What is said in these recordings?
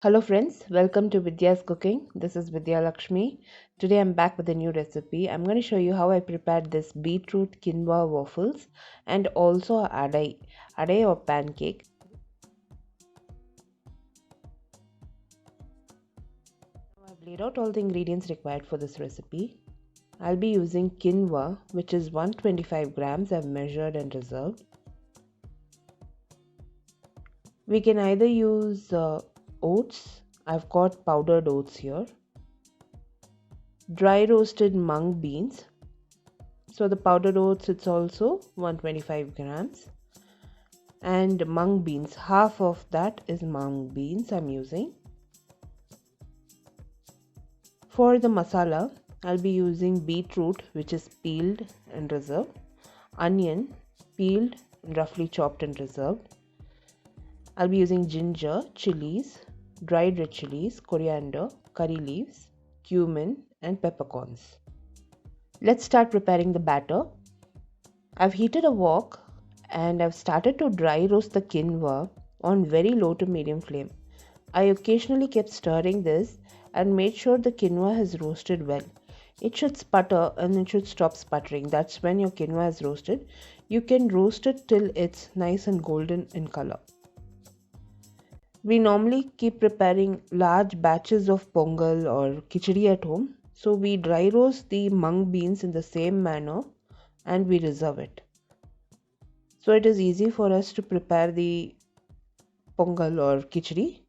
Hello friends, welcome to Vidyascooking. This is Vidya Lakshmi. Today I'm back with a new recipe. I'm going to show you how I prepared this beetroot quinoa waffles and also adai or pancake. I've laid out all the ingredients required for this recipe. I'll be using quinoa, which is 125 grams I've measured and reserved. We can either use oats. I've got powdered oats here. Dry roasted mung beans. So the powdered oats, it's also 125 grams. And mung beans, half of that is mung beans I'm using. For the masala, I'll be using beetroot, which is peeled and reserved. Onion, peeled and roughly chopped and reserved. I'll be using ginger, chilies, dried red chilies, coriander, curry leaves, cumin and peppercorns. Let's start preparing the batter. I've heated a wok and I've started to dry roast the quinoa on very low to medium flame. I occasionally kept stirring this and made sure the quinoa has roasted well. It should sputter and it should stop sputtering. That's when your quinoa is roasted. You can roast it till it's nice and golden in color. We normally keep preparing large batches of pongal or khichdi at home. So we dry roast the mung beans in the same manner and we reserve it. So it is easy for us to prepare the pongal or khichdi.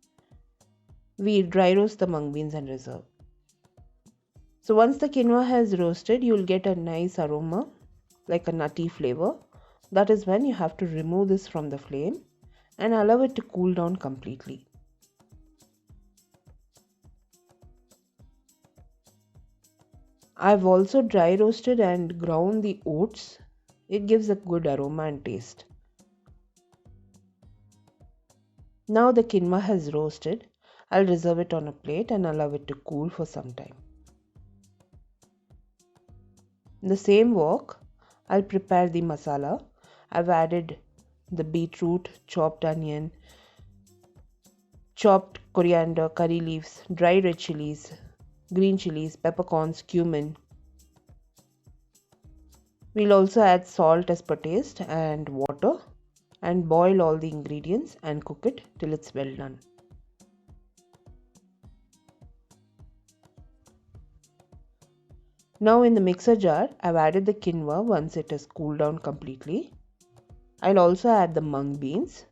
We dry roast the mung beans and reserve. So once the quinoa has roasted, you'll get a nice aroma, like a nutty flavor. That is when you have to remove this from the flame and allow it to cool down completely. I've also dry roasted and ground the oats. It gives a good aroma and taste. Now the quinoa has roasted. I'll reserve it on a plate and allow it to cool for some time. In the same wok, I'll prepare the masala. I've added the beetroot, chopped onion, chopped coriander, curry leaves, dried red chilies, green chilies, peppercorns, cumin. We'll also add salt as per taste and water and boil all the ingredients and cook it till it's well done. Now in the mixer jar, I've added the quinoa once it has cooled down completely. I'll also add the mung beans.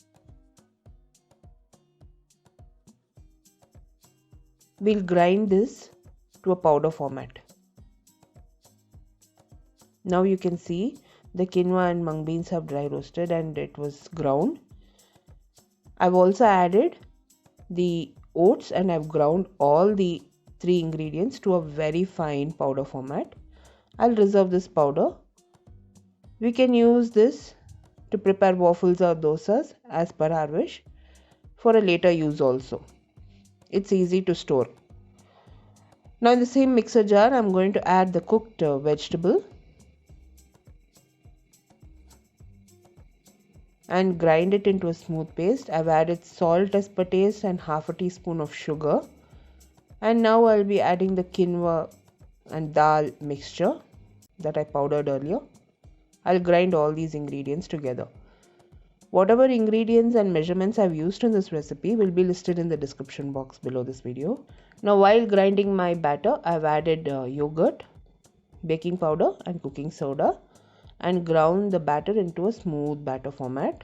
We'll grind this to a powder format. Now you can see the quinoa and mung beans have dry roasted and it was ground. I've also added the oats and I've ground all the three ingredients to a very fine powder format. I'll reserve this powder. We can use this to prepare waffles or dosas as per our wish for a later use also. It's easy to store. Now in the same mixer jar, I'm going to add the cooked vegetable and grind it into a smooth paste. I've added salt as per taste and half a teaspoon of sugar. And now I'll be adding the quinoa and dal mixture that I powdered earlier. I'll grind all these ingredients together. Whatever ingredients and measurements I've used in this recipe will be listed in the description box below this video. Now while grinding my batter, I've added yogurt, baking powder and cooking soda and ground the batter into a smooth batter format.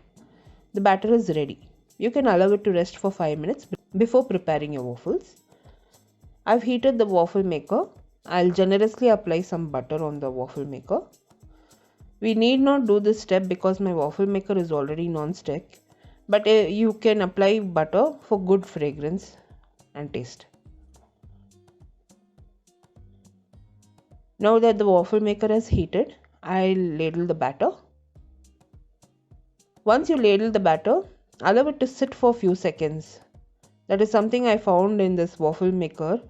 The batter is ready. You can allow it to rest for 5 minutes before preparing your waffles. I've heated the waffle maker. I'll generously apply some butter on the waffle maker. We need not do this step because my waffle maker is already non-stick, but you can apply butter for good fragrance and taste. Now that the waffle maker has heated, I'll ladle the batter. Once you ladle the batter, allow it to sit for a few seconds. That is something I found in this waffle maker.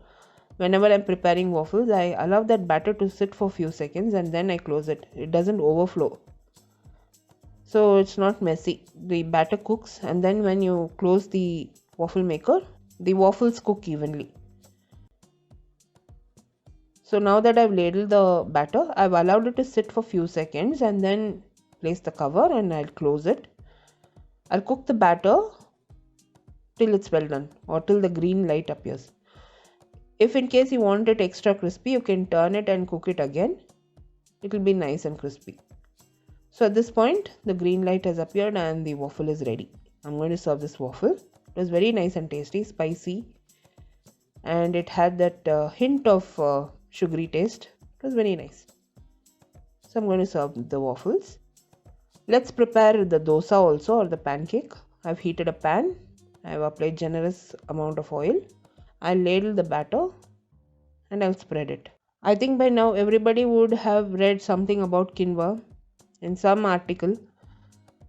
Whenever I'm preparing waffles, I allow that batter to sit for a few seconds and then I close it. It doesn't overflow. So it's not messy. The batter cooks and then when you close the waffle maker, the waffles cook evenly. So now that I've ladled the batter, I've allowed it to sit for few seconds and then place the cover and I'll close it. I'll cook the batter till it's well done or till the green light appears. If in case you want it extra crispy, you can turn it and cook it again. It will be nice and crispy. So at this point, the green light has appeared and the waffle is ready. I'm going to serve this waffle. It was very nice and tasty, spicy, and it had that hint of sugary taste. It was very nice. So I'm going to serve the waffles. Let's prepare the dosa also, or the pancake. I've heated a pan. I've applied generous amount of oil. I'll ladle the batter and I'll spread it. I think by now everybody would have read something about quinoa in some article.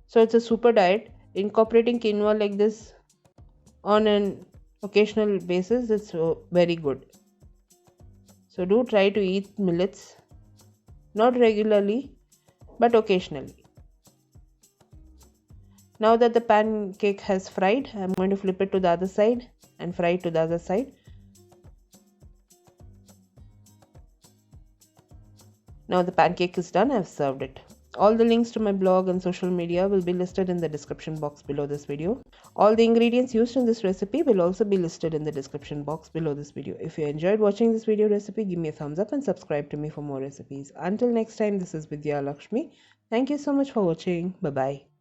So it's a super diet. Incorporating quinoa like this on an occasional basis is very good. So do try to eat millets, not regularly but occasionally. Now that the pancake has fried, I'm going to flip it to the other side and fry it to the other side. Now the pancake is done, I've served it. All the links to my blog and social media will be listed in the description box below this video. All the ingredients used in this recipe will also be listed in the description box below this video. If you enjoyed watching this video recipe, give me a thumbs up and subscribe to me for more recipes. Until next time, this is Vidya Lakshmi. Thank you so much for watching. Bye-bye.